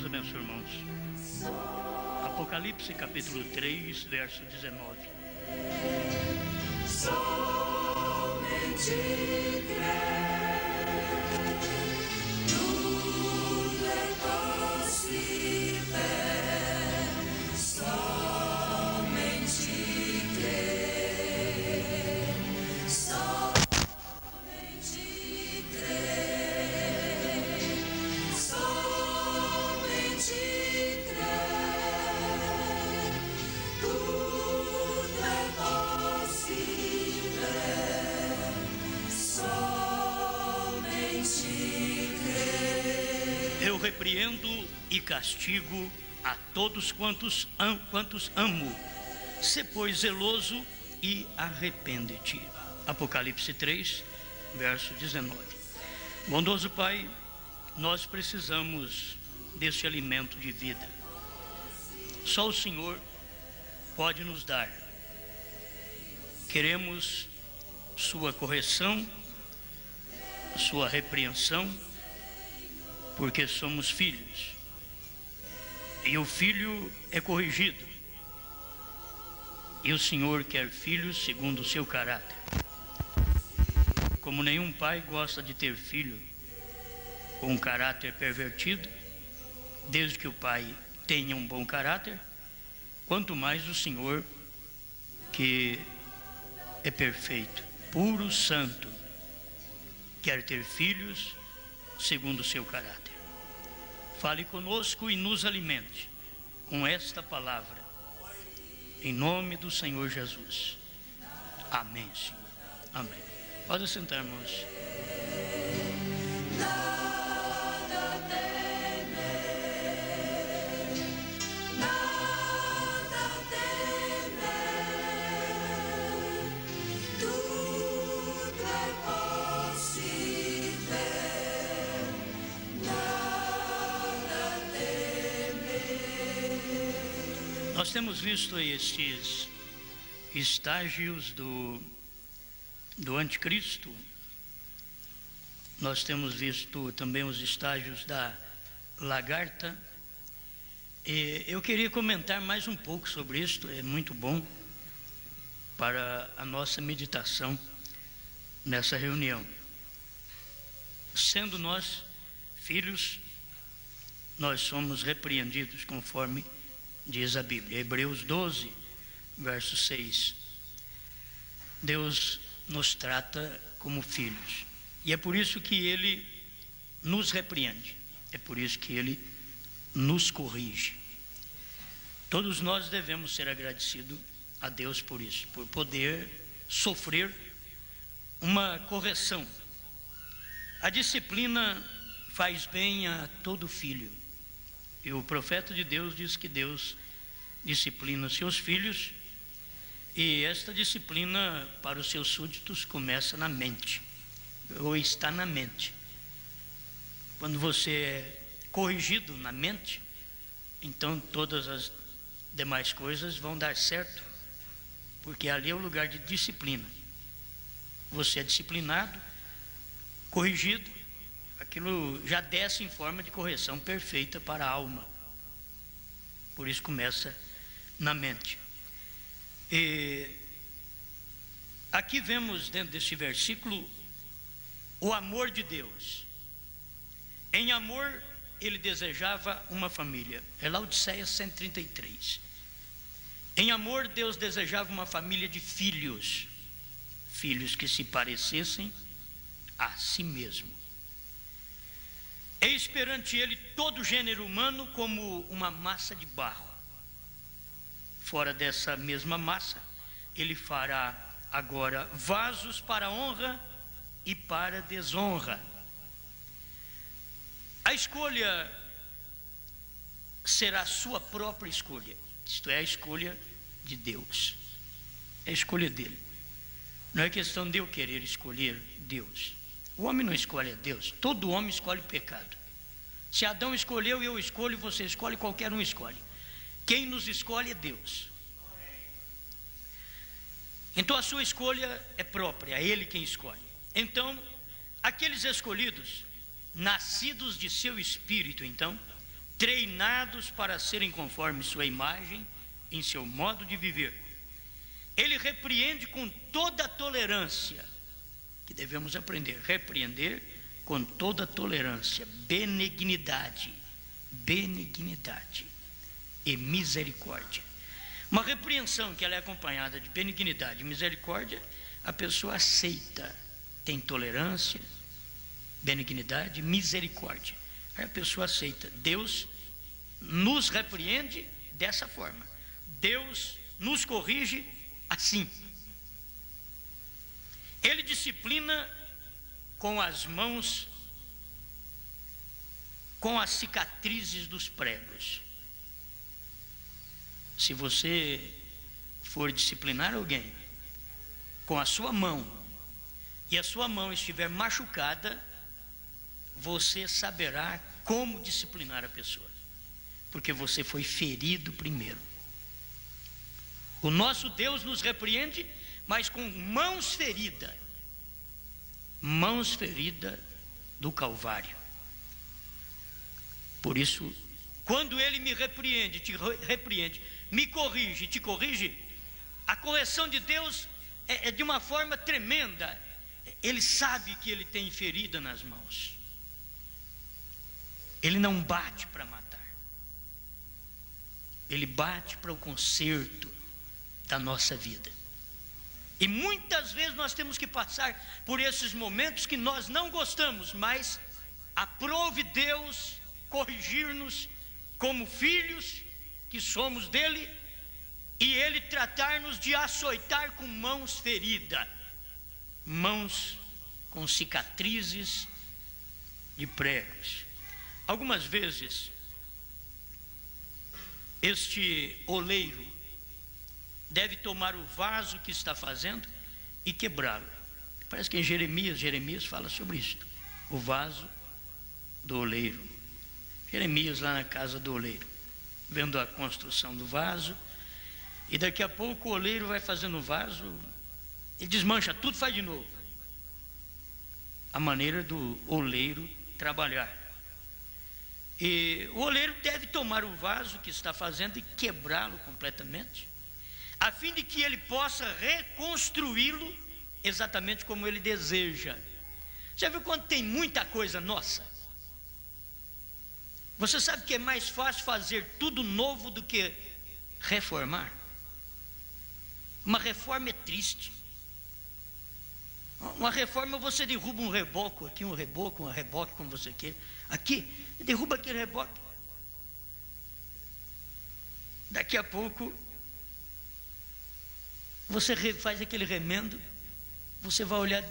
Deus abençoe, irmãos. Apocalipse capítulo 3, verso 19. Somente crer, tudo é possível. Somente crer, somente crer, somente crer, tudo é possível. Somente crer. Eu repreendo e castigo a todos quantos amo. Sê, pois, zeloso e arrepende-te. Apocalipse 3, verso 19. Bondoso Pai, nós precisamos desse alimento de vida. Só o Senhor pode nos dar. Queremos sua correção, sua repreensão, porque somos filhos. E o filho é corrigido. E o Senhor quer filhos segundo o seu caráter. Como nenhum pai gosta de ter filho com um caráter pervertido, desde que o pai tenha um bom caráter, quanto mais o Senhor, que é perfeito, puro, santo, quer ter filhos segundo o seu caráter. Fale conosco e nos alimente com esta palavra, em nome do Senhor Jesus. Amém, Senhor. Amém. Pode sentar, irmãos. Nada temer, nada temer, tudo é possível. Nada temer. Nós temos visto estes estágios do anticristo. Nós temos visto também os estágios da lagarta. E eu queria comentar mais um pouco sobre isto. É muito bom para a nossa meditação nessa reunião. Sendo nós filhos, nós somos repreendidos conforme diz a Bíblia. Hebreus 12, verso 6. Deus nos trata como filhos. E é por isso que Ele nos repreende. É por isso que Ele nos corrige. Todos nós devemos ser agradecidos a Deus por isso, por poder sofrer uma correção. A disciplina faz bem a todo filho. E o profeta de Deus diz que Deus disciplina seus filhos, e esta disciplina para os seus súditos começa na mente, ou está na mente. Quando você é corrigido na mente, então todas as demais coisas vão dar certo, porque ali é o lugar de disciplina. Você é disciplinado, corrigido, aquilo já desce em forma de correção perfeita para a alma. Por isso começa na mente. E aqui vemos dentro desse versículo o amor de Deus. Em amor ele desejava uma família. É Laodiceia 133. Em amor Deus desejava uma família de filhos, filhos que se parecessem a si mesmo. Eis perante ele todo o gênero humano como uma massa de barro. Fora dessa mesma massa, ele fará agora vasos para honra e para desonra. A escolha será a sua própria escolha. Isto é a escolha de Deus. É a escolha dele. Não é questão de eu querer escolher Deus. O homem não escolhe a Deus. Todo homem escolhe pecado. Se Adão escolheu, eu escolho, você escolhe, qualquer um escolhe. Quem nos escolhe é Deus. Então a sua escolha é própria, é Ele quem escolhe. Então, aqueles escolhidos, nascidos de seu espírito, então, treinados para serem conforme sua imagem em seu modo de viver. Ele repreende com toda a tolerância, que devemos aprender, repreender com toda a tolerância, benignidade e misericórdia. Uma repreensão que ela é acompanhada de benignidade e misericórdia, a pessoa aceita, tem tolerância, benignidade, misericórdia. Aí a pessoa aceita. Deus nos repreende dessa forma. Deus nos corrige assim. Ele disciplina com as mãos, com as cicatrizes dos pregos. Se você for disciplinar alguém com a sua mão, e a sua mão estiver machucada, você saberá como disciplinar a pessoa, porque você foi ferido primeiro. O nosso Deus nos repreende, mas com mãos feridas do Calvário. Por isso, quando Ele me repreende, te repreende, me corrige, te corrige, a correção de Deus é de uma forma tremenda. Ele sabe que ele tem ferida nas mãos. Ele não bate para matar. Ele bate para o conserto da nossa vida. E muitas vezes nós temos que passar por esses momentos que nós não gostamos, mas aprove Deus corrigir-nos como filhos que somos dele, e ele tratar-nos de açoitar com mãos feridas, mãos com cicatrizes de pregos. Algumas vezes este oleiro deve tomar o vaso que está fazendo e quebrá-lo. Parece que em Jeremias fala sobre isto, o vaso do oleiro. Jeremias lá na casa do oleiro, vendo a construção do vaso, e daqui a pouco o oleiro vai fazendo o vaso, ele desmancha tudo, faz de novo. A maneira do oleiro trabalhar. E o oleiro deve tomar o vaso que está fazendo e quebrá-lo completamente, a fim de que ele possa reconstruí-lo exatamente como ele deseja. Já viu quando tem muita coisa nossa? Você sabe que é mais fácil fazer tudo novo do que reformar? Uma reforma é triste. Uma reforma, você derruba um reboco aqui, um reboque, como você quer. Aqui, derruba aquele reboque. Daqui a pouco, você faz aquele remendo, você vai olhar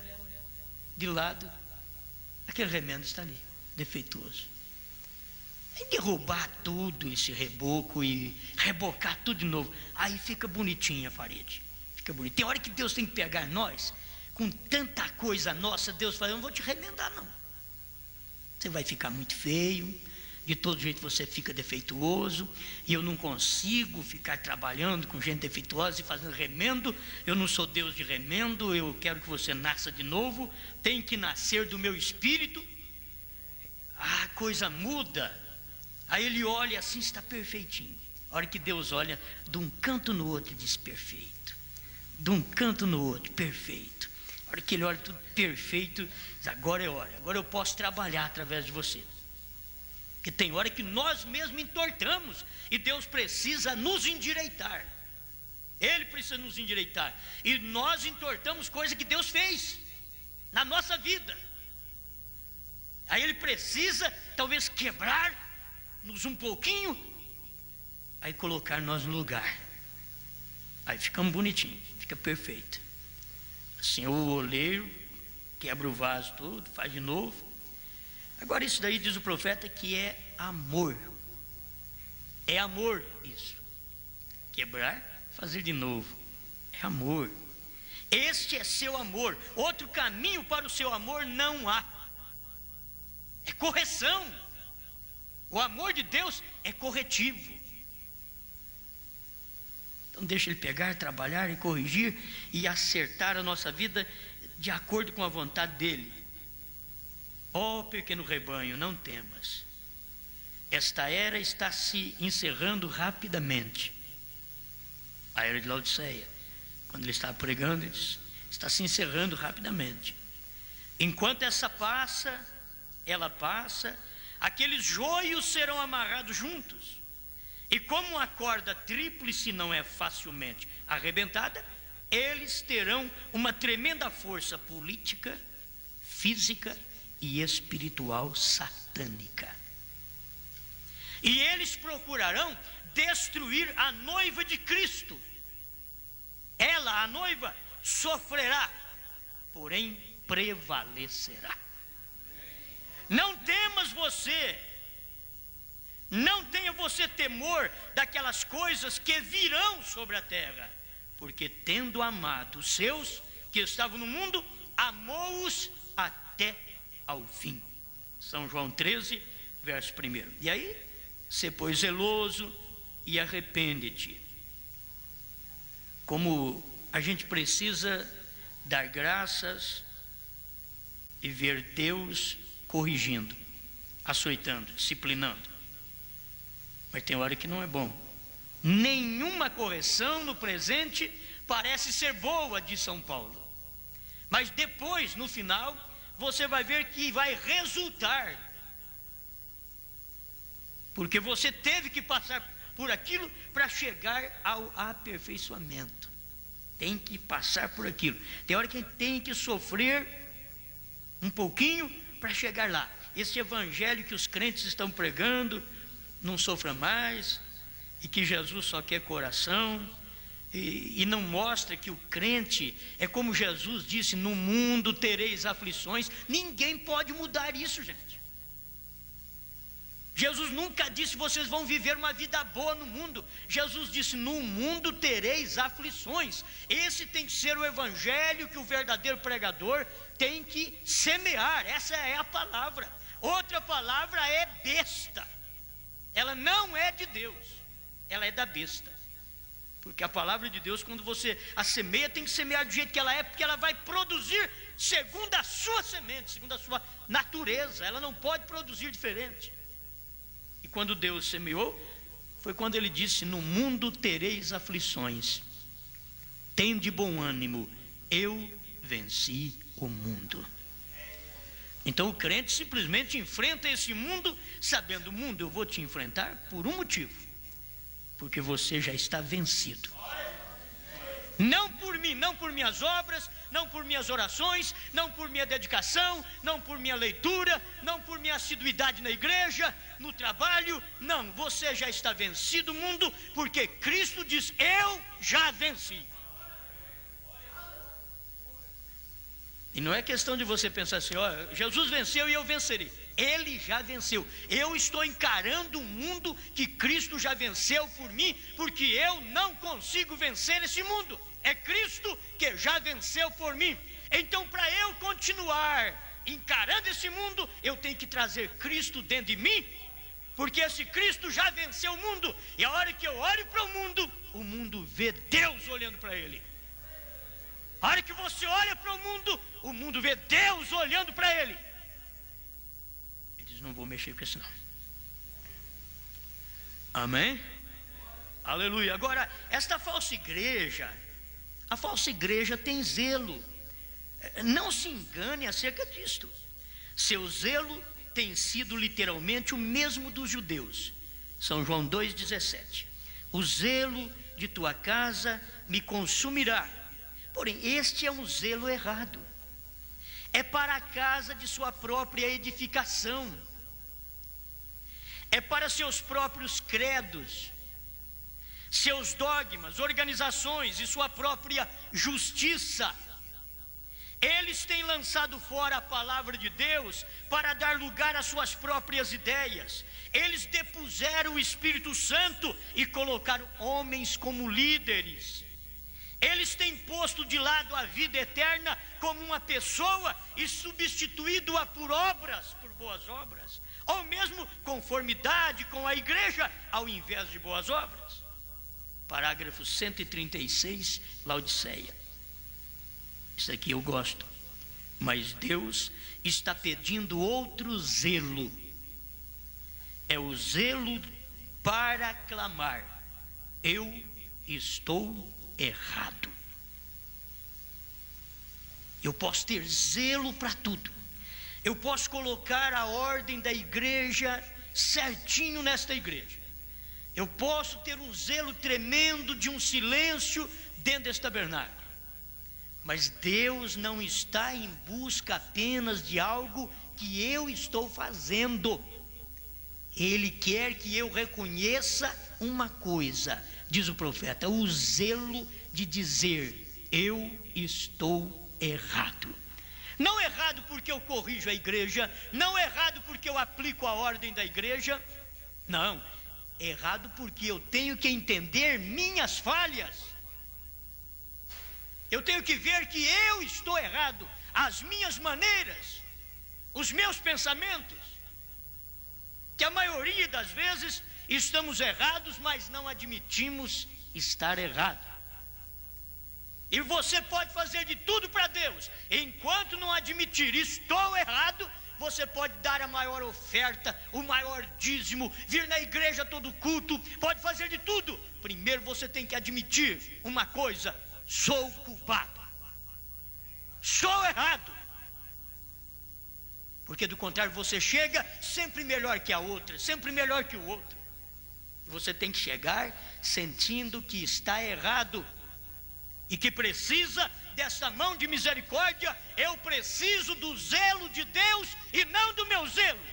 de lado, aquele remendo está ali, defeituoso. Aí derrubar tudo esse reboco e rebocar tudo de novo, aí fica bonitinha a parede, fica bonito. Tem hora que Deus tem que pegar nós, com tanta coisa nossa, Deus fala, eu não vou te remendar não, você vai ficar muito feio, de todo jeito você fica defeituoso, e eu não consigo ficar trabalhando com gente defeituosa e fazendo remendo. Eu não sou Deus de remendo, eu quero que você nasça de novo, tem que nascer do meu espírito. A coisa muda. Aí ele olha assim, está perfeitinho. A hora que Deus olha de um canto no outro, diz perfeito, de um canto no outro, perfeito. A hora que ele olha tudo perfeito, diz, agora é hora, agora eu posso trabalhar através de você. Porque tem hora que nós mesmos entortamos e Deus precisa nos endireitar. Ele precisa nos endireitar. E nós entortamos coisa que Deus fez na nossa vida. Aí Ele precisa talvez quebrar-nos um pouquinho, aí colocar nós no lugar. Aí ficamos bonitinhos, fica perfeito. Assim o oleiro quebra o vaso todo, faz de novo. Agora isso daí diz o profeta que é amor. É amor isso. Quebrar, fazer de novo. É amor. Este é seu amor. Outro caminho para o seu amor não há. É correção. O amor de Deus é corretivo. Então deixa Ele pegar, trabalhar e corrigir e acertar a nossa vida de acordo com a vontade dEle. Ó pequeno rebanho, não temas. esta era está se encerrando rapidamente. A era de Laodiceia, quando ele estava pregando, ele disse, está se encerrando rapidamente. Enquanto ela passa, aqueles joios serão amarrados juntos. E como a corda tríplice não é facilmente arrebentada, eles terão uma tremenda força política, física e espiritual satânica. E eles procurarão destruir a noiva de Cristo. Ela, a noiva, sofrerá, porém prevalecerá. Não temas você, não tenha você temor daquelas coisas que virão sobre a terra, porque tendo amado os seus que estavam no mundo, amou-os até ao fim. São João 13, verso 1. E aí, sê pois zeloso e arrepende-te. Como a gente precisa dar graças e ver Deus corrigindo, açoitando, disciplinando. Mas tem hora que não é bom. Nenhuma correção no presente parece ser boa, diz São Paulo. Mas depois, no final, você vai ver que vai resultar. Porque você teve que passar por aquilo para chegar ao aperfeiçoamento. Tem que passar por aquilo. Tem hora que a gente tem que sofrer um pouquinho para chegar lá. Esse evangelho que os crentes estão pregando, não sofra mais, e que Jesus só quer coração, e não mostra que o crente é como Jesus disse: no mundo tereis aflições. Ninguém pode mudar isso, gente. Jesus nunca disse vocês vão viver uma vida boa no mundo. Jesus disse: no mundo tereis aflições. Esse tem que ser o evangelho que o verdadeiro pregador tem que semear. Essa é a palavra. Outra palavra é besta. Ela não é de Deus, ela é da besta. Porque a palavra de Deus, quando você a semeia, tem que semear do jeito que ela é, porque ela vai produzir segundo a sua semente, segundo a sua natureza. Ela não pode produzir diferente. E quando Deus semeou, foi quando ele disse: no mundo tereis aflições, tende bom ânimo, eu venci o mundo. Então o crente simplesmente enfrenta esse mundo, sabendo: o mundo eu vou te enfrentar por um motivo, porque você já está vencido. Não por mim, não por minhas obras, não por minhas orações, não por minha dedicação, não por minha leitura, não por minha assiduidade na igreja, no trabalho. Não, você já está vencido, mundo, porque Cristo diz: eu já venci. E não é questão de você pensar assim: ó, Jesus venceu e eu vencerei. Ele já venceu. Eu estou encarando um mundo que Cristo já venceu por mim, porque eu não consigo vencer esse mundo. É Cristo que já venceu por mim. Então, para eu continuar encarando esse mundo, eu tenho que trazer Cristo dentro de mim, porque esse Cristo já venceu o mundo. E a hora que eu olho para o mundo vê Deus olhando para ele. A hora que você olha para o mundo vê Deus olhando para ele. Ele diz: não vou mexer com isso não. Amém? Aleluia. Agora, esta falsa igreja, a falsa igreja tem zelo. Não se engane acerca disto. Seu zelo tem sido literalmente o mesmo dos judeus. São João 2,17. O zelo de tua casa me consumirá. Porém, este é um zelo errado. É para a casa de sua própria edificação. É para seus próprios credos, seus dogmas, organizações e sua própria justiça. Eles têm lançado fora a palavra de Deus para dar lugar às suas próprias ideias. Eles depuseram o Espírito Santo e colocaram homens como líderes. Eles têm posto de lado a vida eterna como uma pessoa e substituído-a por obras, por boas obras, ou mesmo conformidade com a igreja ao invés de boas obras. Parágrafo 136, Laodiceia. Isso aqui eu gosto. Mas Deus está pedindo outro zelo. é o zelo para clamar: eu estou errado. Eu posso ter zelo para tudo. Eu posso colocar a ordem da igreja certinho nesta igreja. Eu posso ter um zelo tremendo de um silêncio dentro desse tabernáculo. Mas Deus não está em busca apenas de algo que eu estou fazendo. Ele quer que eu reconheça uma coisa, diz o profeta: o zelo de dizer: eu estou errado. Não errado porque eu corrijo a igreja, não errado porque eu aplico a ordem da igreja, não, errado porque eu tenho que entender minhas falhas. Eu tenho que ver que eu estou errado, as minhas maneiras, os meus pensamentos, que a maioria das vezes estamos errados, mas não admitimos estar errado. E você pode fazer de tudo para Deus, enquanto não admitir estou errado, você pode dar a maior oferta, o maior dízimo, vir na igreja todo culto, pode fazer de tudo. Primeiro você tem que admitir uma coisa: sou culpado, sou errado. Porque do contrário você chega sempre melhor que a outra, sempre melhor que o outro. Você tem que chegar sentindo que está errado e que precisa dessa mão de misericórdia. Eu preciso do zelo de Deus e não do meu zelo.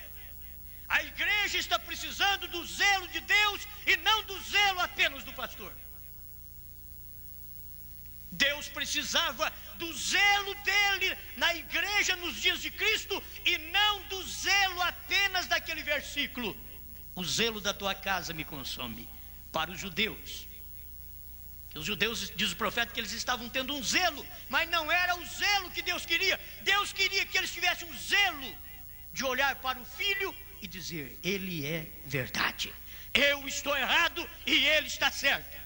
A igreja está precisando do zelo de Deus e não do zelo apenas do pastor. Deus precisava do zelo dele na igreja nos dias de Cristo e não do zelo apenas daquele versículo: o zelo da tua casa me consome. Para os judeus, diz o profeta, que eles estavam tendo um zelo, mas não era o zelo que Deus queria. Deus queria que eles tivessem um zelo de olhar para o Filho e dizer: ele é verdade, eu estou errado e ele está certo.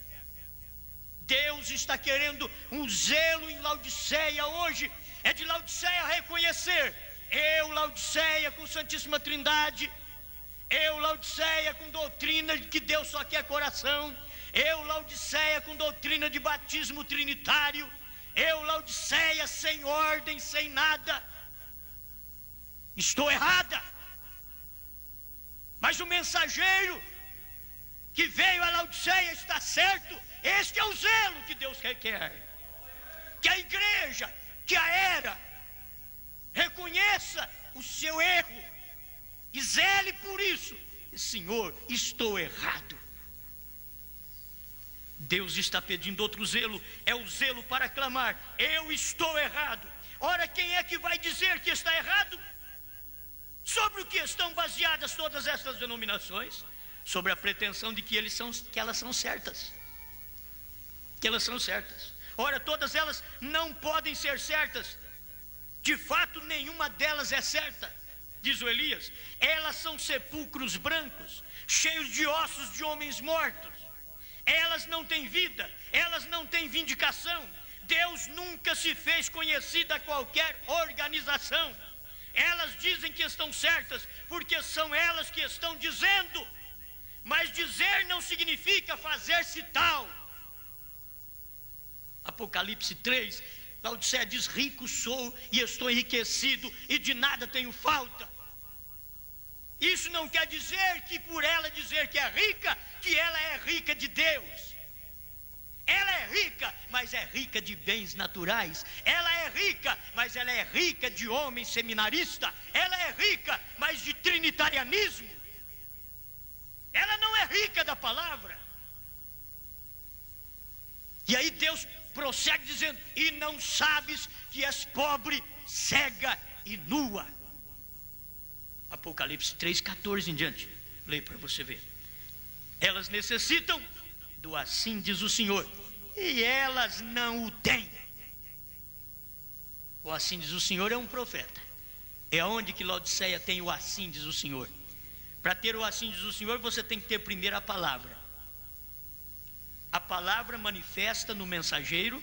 Deus está querendo um zelo em Laodiceia hoje. É de Laodiceia reconhecer: eu, Laodiceia, com Santíssima Trindade, eu, Laodiceia, com doutrina de que Deus só quer coração, eu, Laodiceia, com doutrina de batismo trinitário, eu, Laodiceia, sem ordem, sem nada, estou errada. Mas o mensageiro que veio a Laodiceia está certo. Este é o zelo que Deus requer. Que a igreja, que a era, reconheça o seu erro e zele por isso. Senhor, estou errado. Deus está pedindo outro zelo, é o zelo para clamar: eu estou errado. Ora, quem é que vai dizer que está errado? Sobre o que estão baseadas todas estas denominações? Sobre a pretensão de que elas são certas. Que elas são certas. Ora, todas elas não podem ser certas. De fato, nenhuma delas é certa, diz o Elias. Elas são sepulcros brancos, cheios de ossos de homens mortos. Elas não têm vida, elas não têm vindicação. Deus nunca se fez conhecido a qualquer organização. Elas dizem que estão certas, porque são elas que estão dizendo. Mas dizer não significa fazer-se tal. Apocalipse 3, Laodiceia diz: rico sou e estou enriquecido e de nada tenho falta. Isso não quer dizer que por ela dizer que é rica, que ela é rica de Deus. Ela é rica, mas é rica de bens naturais. Ela é rica, mas ela é rica de homem seminarista. Ela é rica, mas de trinitarianismo. Ela não é rica da palavra. E aí Deus prossegue dizendo: e não sabes que és pobre, cega e nua. Apocalipse 3:14 em diante. Leia para você ver. Elas necessitam do assim diz o Senhor, e elas não o têm. O assim diz o Senhor é um profeta. É onde que Laodiceia tem o assim diz o Senhor. Para ter o assim diz o Senhor, você tem que ter primeiro a palavra. A palavra manifesta no mensageiro,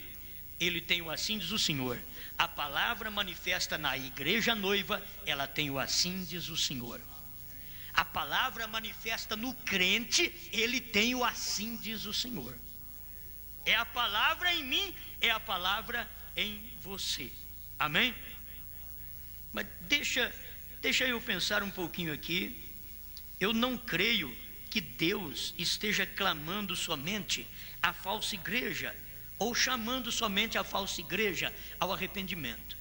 ele tem o assim diz o Senhor. A palavra manifesta na igreja noiva, ela tem o assim diz o Senhor. A palavra manifesta no crente, ele tem o assim diz o Senhor. É a palavra em mim, é a palavra em você. Amém? Mas deixa eu pensar um pouquinho aqui. Eu não creio que Deus esteja clamando somente a falsa igreja, ou chamando somente a falsa igreja ao arrependimento.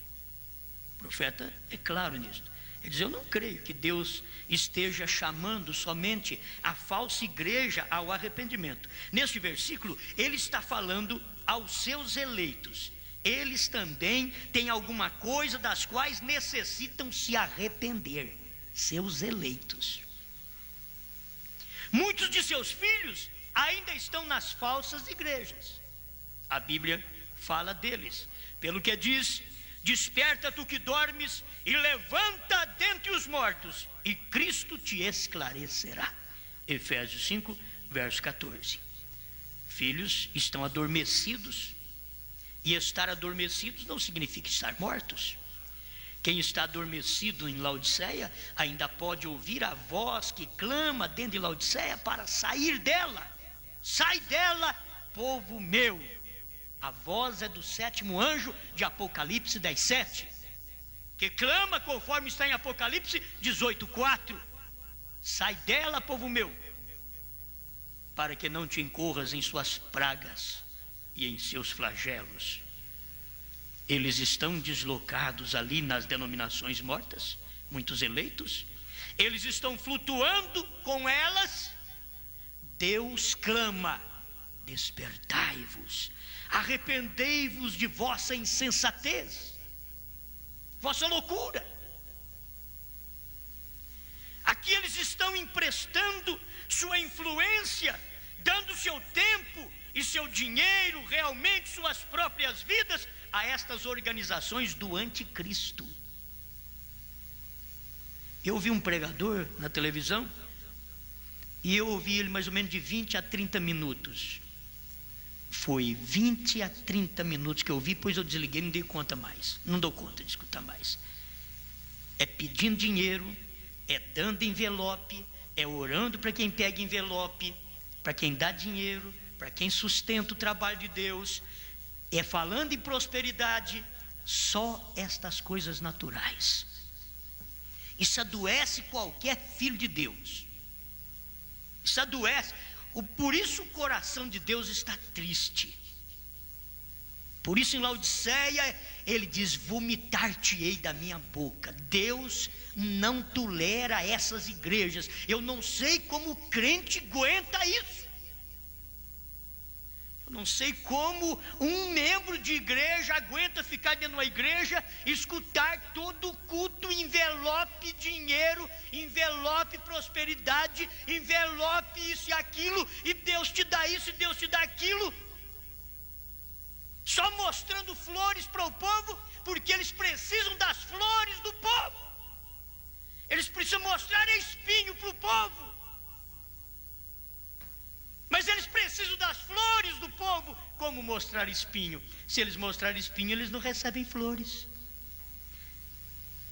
O profeta é claro nisso. Ele diz: eu não creio que Deus esteja chamando somente a falsa igreja ao arrependimento. Neste versículo, ele está falando aos seus eleitos. Eles também têm alguma coisa das quais necessitam se arrepender. Seus eleitos. Muitos de seus filhos ainda estão nas falsas igrejas. A Bíblia fala deles. Pelo que diz: desperta tu que dormes e levanta dentre os mortos, e Cristo te esclarecerá. Efésios 5, verso 14. Filhos estão adormecidos, e estar adormecidos não significa estar mortos. Quem está adormecido em Laodiceia ainda pode ouvir a voz que clama dentro de Laodiceia para sair dela. Sai dela, povo meu. A voz é do 7º anjo de Apocalipse 10:7, que clama conforme está em Apocalipse 18:4. Sai dela, povo meu, para que não te incorras em suas pragas e em seus flagelos. Eles estão deslocados ali nas denominações mortas, muitos eleitos. Eles estão flutuando com elas. Deus clama: despertai-vos, arrependei-vos de vossa insensatez, vossa loucura. Aqui eles estão emprestando sua influência, dando seu tempo e seu dinheiro, realmente suas próprias vidas, a estas organizações do anticristo. Eu ouvi um pregador na televisão, e eu ouvi ele mais ou menos de 20 a 30 minutos. Foi 20 a 30 minutos que eu ouvi, depois eu desliguei, não dei conta mais. Não dou conta de escutar mais. É pedindo dinheiro, é dando envelope, é orando para quem pega envelope, para quem dá dinheiro, para quem sustenta o trabalho de Deus, é falando em prosperidade. Só estas coisas naturais. Isso adoece qualquer filho de Deus. Isso adoece. Por isso o coração de Deus está triste. Por isso em Laodiceia ele diz: vomitar-te-ei da minha boca. Deus não tolera essas igrejas. Eu não sei como o crente aguenta isso. Eu não sei como um membro de igreja aguenta ficar dentro de uma igreja, escutar todo culto, envelope dinheiro, envelope prosperidade, envelope isso e aquilo, e Deus te dá isso e Deus te dá aquilo, só mostrando flores para o povo, porque eles precisam das flores do povo. Eles precisam mostrar espinho para o povo. Mas eles precisam das flores do povo. Como mostrar espinho? Se eles mostrarem espinho, eles não recebem flores.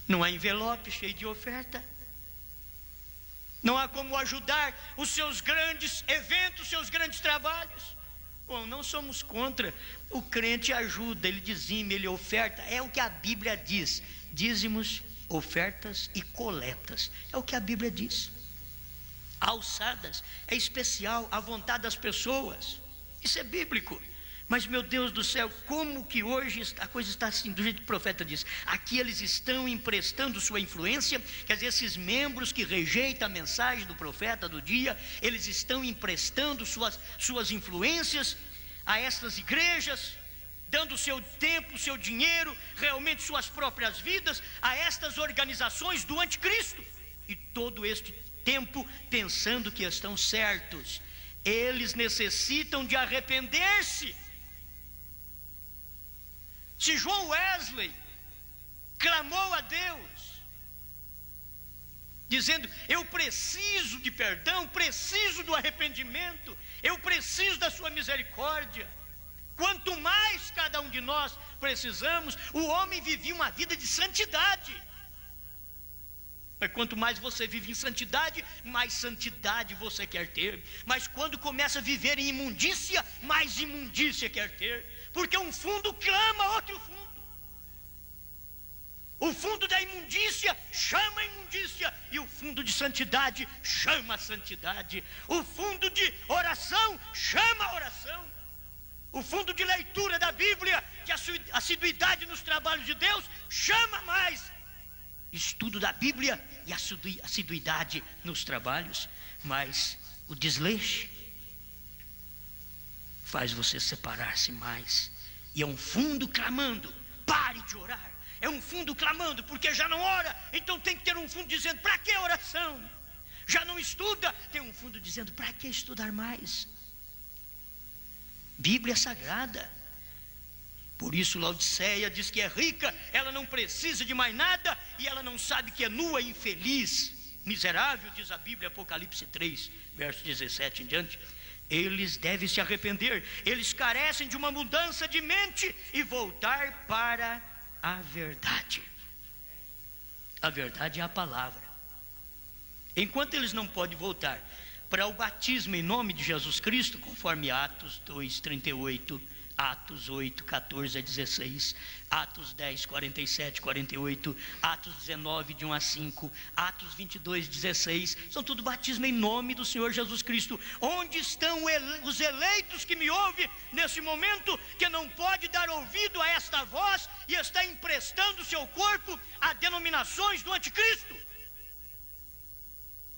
Não há envelope cheio de oferta. Não há como ajudar os seus grandes eventos, seus grandes trabalhos. Bom, não somos contra. O crente ajuda, ele dizima, ele oferta. É o que a Bíblia diz. Dízimos, ofertas e coletas. É o que a Bíblia diz. Alçadas é especial à vontade das pessoas. Isso é bíblico. Mas meu Deus do céu, como que hoje a coisa está assim, do jeito que o profeta diz? Aqui eles estão emprestando sua influência. Quer dizer, esses membros que rejeitam a mensagem do profeta do dia, eles estão emprestando suas influências a estas igrejas, dando seu tempo, seu dinheiro, realmente suas próprias vidas a estas organizações do anticristo. E todo este tempo pensando que estão certos. Eles necessitam de arrepender-se. Se João Wesley clamou a Deus, dizendo: eu preciso de perdão, preciso do arrependimento, eu preciso da sua misericórdia, quanto mais cada um de nós precisamos. O homem vivia uma vida de santidade. Mas quanto mais você vive em santidade, mais santidade você quer ter. Mas quando começa a viver em imundícia, mais imundícia quer ter. Porque um fundo clama outro fundo. O fundo da imundícia chama a imundícia, e o fundo de santidade chama a santidade. O fundo de oração chama a oração. O fundo de leitura da Bíblia, de assiduidade nos trabalhos de Deus, chama mais estudo da Bíblia e assiduidade nos trabalhos. Mas o desleixo faz você separar-se mais. E é um fundo clamando: pare de orar. É um fundo clamando porque já não ora, então tem que ter um fundo dizendo: para que oração? Já não estuda, tem um fundo dizendo: para que estudar mais? Bíblia Sagrada. Por isso Laodiceia diz que é rica, ela não precisa de mais nada, e ela não sabe que é nua e infeliz, miserável, diz a Bíblia, Apocalipse 3, verso 17 em diante. Eles devem se arrepender, eles carecem de uma mudança de mente e voltar para a verdade. A verdade é a palavra. Enquanto eles não podem voltar para o batismo em nome de Jesus Cristo, conforme Atos 2, 38, Atos 8, 14 a 16, Atos 10, 47, 48, Atos 19, de 1 a 5, Atos 22, 16, são tudo batismo em nome do Senhor Jesus Cristo. Onde estão os eleitos que me ouvem nesse momento, que não pode dar ouvido a esta voz e está emprestando seu corpo a denominações do anticristo?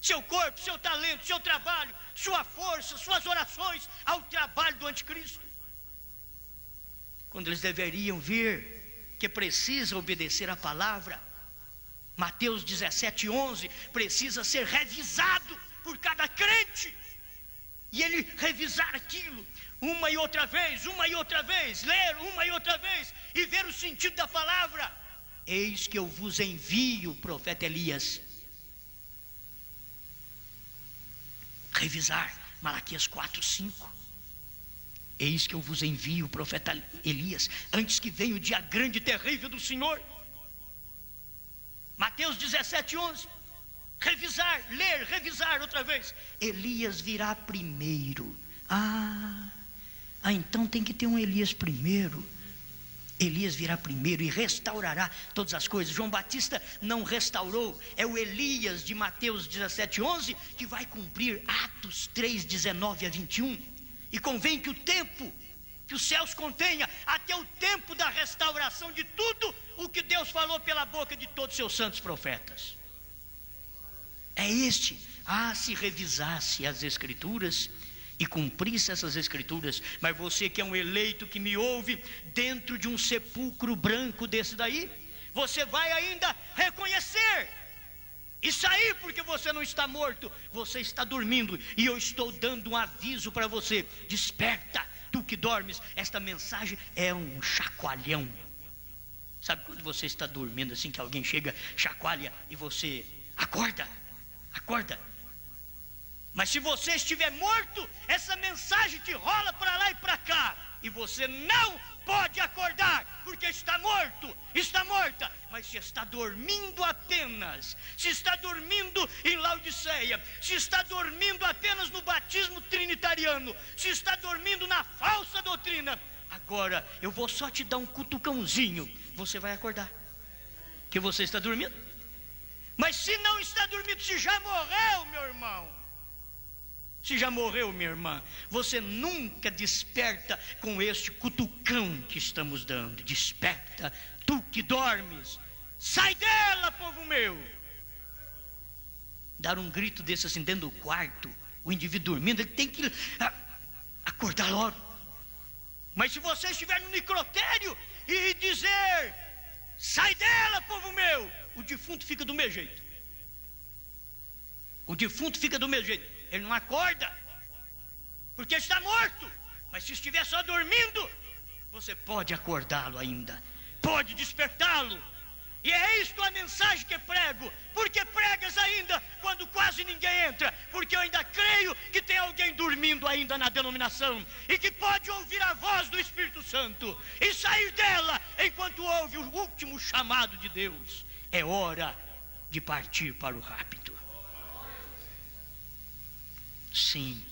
Seu corpo, seu talento, seu trabalho, sua força, suas orações ao trabalho do anticristo, quando eles deveriam ver que precisa obedecer a palavra. Mateus 17, 11 precisa ser revisado por cada crente, e ele revisar aquilo uma e outra vez, ler uma e outra vez, e ver o sentido da palavra. Eis que eu vos envio, profeta Elias. Revisar Malaquias 4, 5. Eis que eu vos envio, o profeta Elias, antes que venha o dia grande e terrível do Senhor. Mateus 17, 11. Revisar, ler, revisar outra vez. Elias virá primeiro. Então tem que ter um Elias primeiro. Elias virá primeiro e restaurará todas as coisas. João Batista não restaurou. É o Elias de Mateus 17, 11 que vai cumprir Atos 3, 19 a 21. E convém que o tempo que os céus contenha, até o tempo da restauração de tudo o que Deus falou pela boca de todos os seus santos profetas. É este. Se revisasse as escrituras e cumprisse essas escrituras. Mas você que é um eleito que me ouve, dentro de um sepulcro branco desse daí, você vai ainda reconhecer e sair, porque você não está morto, você está dormindo. E eu estou dando um aviso para você: desperta, tu que dormes. Esta mensagem é um chacoalhão. Sabe quando você está dormindo assim, que alguém chega, chacoalha e você acorda? Mas se você estiver morto, essa mensagem te rola para lá e para cá, e você não pode acordar, porque está morto, está morta. Mas se está dormindo apenas, se está dormindo em Laodiceia, se está dormindo apenas no batismo trinitariano, se está dormindo na falsa doutrina, agora eu vou só te dar um cutucãozinho, você vai acordar, que você está dormindo. Mas se não está dormindo, se já morreu, meu irmão, se já morreu, minha irmã, você nunca desperta com este cutucão que estamos dando. Desperta, tu que dormes, sai dela, povo meu. Dar um grito desse assim dentro do quarto, o indivíduo dormindo, ele tem que acordar logo. Mas se você estiver no necrotério e dizer: sai dela, povo meu, o defunto fica do mesmo jeito. O defunto fica do mesmo jeito. Ele não acorda, porque está morto. Mas se estiver só dormindo, você pode acordá-lo ainda, pode despertá-lo. E é isto a mensagem que prego. Porque pregas ainda quando quase ninguém entra? Porque eu ainda creio que tem alguém dormindo ainda na denominação, e que pode ouvir a voz do Espírito Santo e sair dela enquanto ouve o último chamado de Deus. É hora de partir para o rapto. Sim,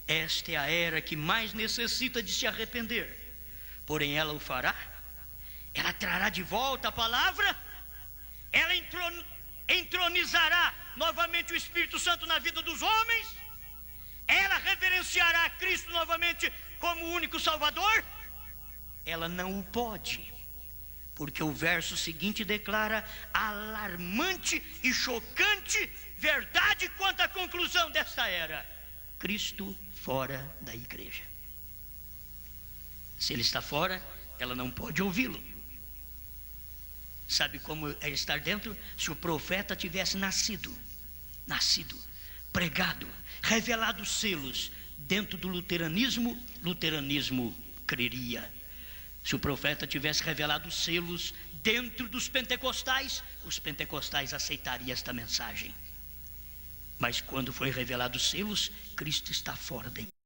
esta é a era que mais necessita de se arrepender. Porém, ela o fará? Ela trará de volta a palavra? Ela entronizará novamente o Espírito Santo na vida dos homens? Ela reverenciará Cristo novamente como o único Salvador? Ela não o pode, porque o verso seguinte declara alarmante e chocante verdade quanto à conclusão desta era: Cristo fora da igreja. Se ele está fora, ela não pode ouvi-lo. Sabe como é estar dentro? Se o profeta tivesse nascido, pregado, revelado selos dentro do luteranismo creria. Se o profeta tivesse revelado selos dentro dos pentecostais, os pentecostais aceitariam esta mensagem. Mas quando foi revelado selos, Cristo está fora da igreja.